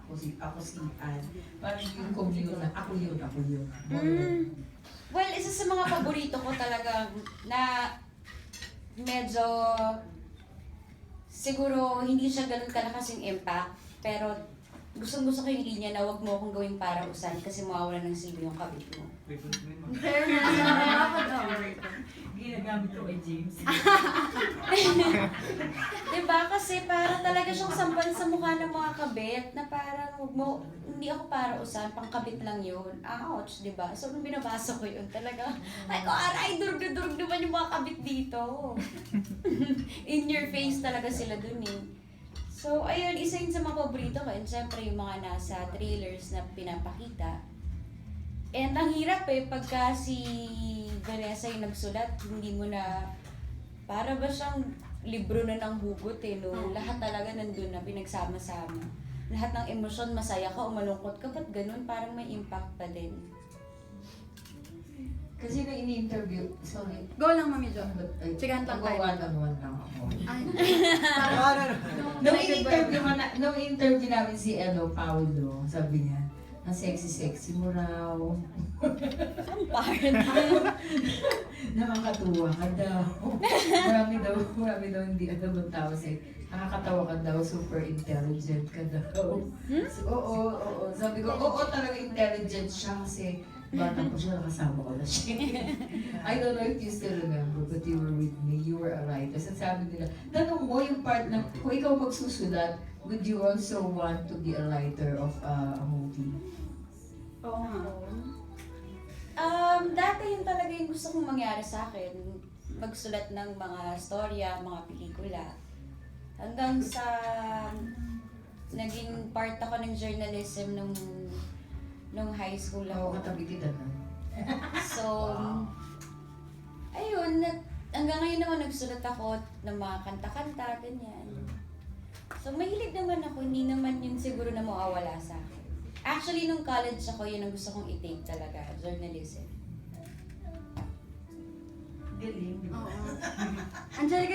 ako si Ann. Parang yung commute na, ako yun. Well, isa sa mga paborito ko talaga na medyo siguro hindi siya ganun kalakas yung impact, pero gustong-gusto ko yung linya na wag mo akong gawing para usan kasi mawawala ng silbi yung kabit mo. Ginagamit ko kay James. Diba? Kasi parang talaga siyang sampan sa mukha ng mga kabit na parang wag mo, hindi ako para usan, pangkabit lang yun. Ouch, diba? So, nung binabasa ko yun, talaga, ay ko, aray, durug-durug naman yung mga kabit dito. In your face talaga sila dun eh. So, ayun, isa yun sa mga paborito ko. And syempre, yung mga nasa trailers na pinapakita. And ang hirap eh, pagka si Vanessa yung nagsulat, hindi mo na, para ba siyang libro na ng hugot eh, no? Lahat talaga nandun na, pinagsama-sama. Lahat ng emosyon, masaya ka o malungkot ka, ba't ganun? Parang may impact pa din. Kasi na ini-interview, sorry. Go lang, Mami Jo. Sigahan lang tayo. One-on-one lang ako. Ay, Nung interview namin si Paolo, sabi niya, ang sexy-sexy mo raw. Ang part. Nakakatuwa ka daw. Marami daw hindi ang tao sa'yo. Nakakatawa ka daw, super intelligent ka daw. So, oo. Sabi ko, oo talaga intelligent siya kasi bata ko siya, nakasama ko na siya. I don't know if you still remember, but you were with me, you were a writer. So sabi nila, tanong mo yung part na, kung ikaw magsusulat, would you also want to be a writer of a movie? oo nga. Dati yun talaga yung gusto kong mangyari sa akin. Magsulat ng mga storya, mga pelikula. Hanggang sa naging part ako ng journalism nung high school Oo, ako. katabi kita na. So, ayun, hanggang ngayon naman nagsulat ako ng mga kanta-kanta, ganyan. So, mahilig naman ako, hindi naman yun siguro na mawawala sa akin. Actually, nung college ako, yun ang gusto kong i-take talaga, journalism. Galing, di ba? Oo. Angelica,